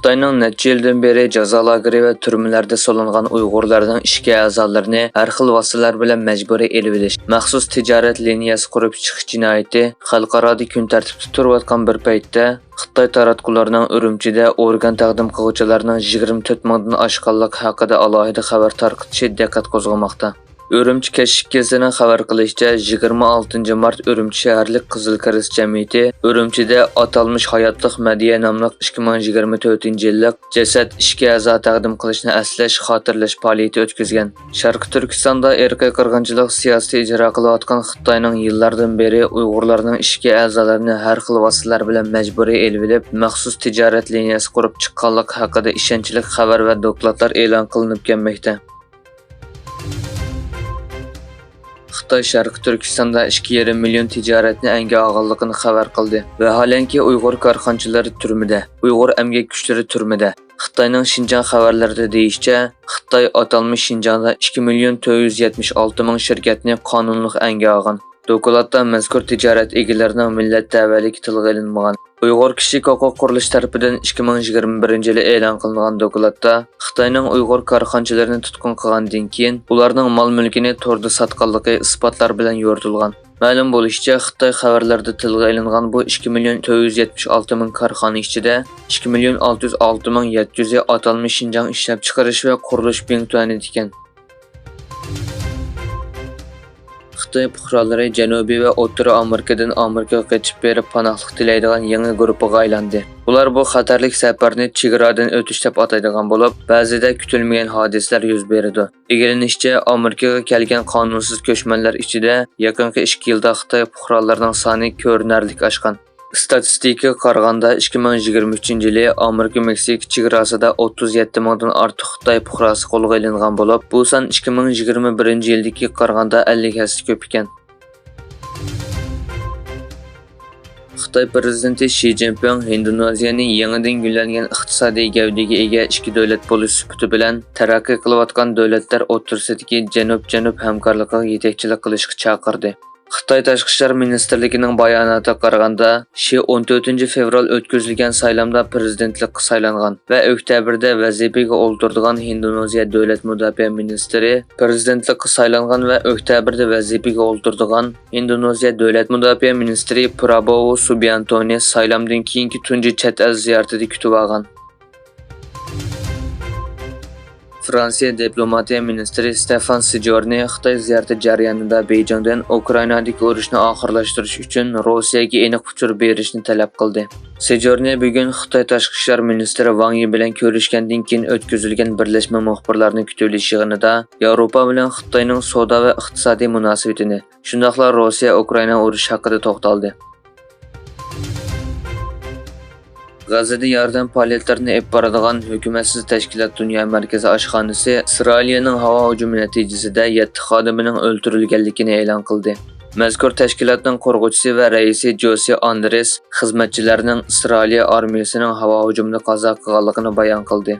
Xitoyning necha yildan beri jazo lageri va turmalarda solingan Uyg'urlarning ishki a'zolarini har xil vositalar bilan majburiy elib olish, maxsus tijorat liniyasi qurib chiqish jinoyati xalqaroda kun tartibida turayotgan bir paytda Xitoy taratqularının Urumchida organ taqdim qiluvchilarning 24 mingdan oshganlik haqida alohida xabar tarqatishi diqqat qo'zg'amoqda. Urumchi kashf gazetasining xabar qilishicha 26 mart Urumchi shaharlik Qizil Kirist jamiyati Urumchida atalmış hayotlik Madiya nomli 2024-yillik jasad ishki a'zo taqdim qilishni aslash, xotirlash faoliyati o'tkazgan. Sharqi Turkistonda irqiy qirg'inchilik siyosati ijro qilayotgan Xitoyning yillardan beri Uyg'urlarning ishki a'zolarini har xil vositalar bilan majburiy elib olib, maxsus tijorat liniyasi qurib chiqqanlik haqida ishonchli xabar va dokladlar e'lon qilinib kelmoqda. Xitoy Sharqi Turkistonda 2,5 million tijoratni anga olganligini xabar qildi. Vaholanki Uyg'ur korxonchilari turmada, Uyg'ur emgak kuchlari turmada. Xitoyning Xinjiang xabarlarida deyishicha, Xitoy atalmış Xinjiangda 2,476 ming shirkatni qonunliq anga olgan. Dokladda mazkur tijorat egalarining millat tavalligi tilga olinmagan. Uyg'ur kishilik huquq qurilish tarafidan 2021-yili e'lon qilingan dokladda Xitoyning Uyg'ur korxonchilarini tutqun qilgandan keyin ularning mol-mulkini torda sotganligi isbotlar bilan yoritilgan. Ma'lum bo'lishicha, Xitoy xabarlarida tilga olingan bu 2,476 ming korxona ichida 2,606,700 atalmış Xinjiang ishlab chiqarish va qurilish bintani ekan. Xitoy fuqarolari Janubiy va O'rta Amerikadan Amerikaga qochib berib panohlik tilaydigan yangi guruhga aylandi. Ular bu xatarlik safarni chegaradan o'tish deb ataydigan bo'lib, ba'zida kutilmagan hodisalar yuz beradi. E'linishicha, Amerikaga kelgan qonunsiz ko'chmanlar ichida yaqinqi 2 yilda Xitoy fuqarolarining soni ko'rinarli oshgan. Statistikaga qaraganda 2023-yili Amerika-Meksika chegarasida 37 mingdan ortiq Xitoy fuqarosi qo'lga olingan bo'lib, bu son 2021-yilga qaraganda 50 hassa ko'p ekan. Xitoy prezidenti Xi Jinping Indoneziyaning yangidan gullangan iqtisodiy gavdaga ega ikki davlat bo'lish sifati bilan taraqqiy qilayotgan davlatlar o'rtasidagi janub-janub hamkorligiga yetakchilik qilishga chaqirdi. Xitoy Tashqi ishlar ministrligining bayonotiga qaraganda, Xi 14 fevral o'tkazilgan saylovda prezidentlikka saylangan va oktyabrda vazifaga o'ldirgan Indoneziya davlat mudofaa ministri prezidentlikka saylangan va oktyabrda vazifaga o'ldirgan Indoneziya davlat mudofaa ministri Prabowo Subiantoni saylovdan keyingi tunji chet el ziyoratida kutib olgan. Fransiya diplomatiya ministri Stefan Sejourne Xitoy ziyarati jarayonida Beijingdan Ukrainadagi urushni oxirlashtirish uchun Rossiyaga aniq uchur berishni talab qildi. Sejourne bugun Xitoy tashqi ishlar ministri Wang Yi bilan ko'rishgandan keyin o'tkazilgan birlashma muxbirlarning kutilish yig'inida Yevropa bilan Xitoyning savdo va iqtisodiy munosabatini, shundaqla Rossiya-Ukraina urushi haqida to'xtaldi. G'azada yordam faoliyatlarini olib boradigan hukumatsiz tashkilot Dunyo markazi oshxonasi Isroilning havo hujumi natijasida 7 xodimining o'ldirilganligini e'lon qildi. Mazkur tashkilotning qo'rg'uvchisi va raisi Jose Andres xizmatchilarining Isroil armiyasining havo hujumida qazo qilganligini bayon qildi.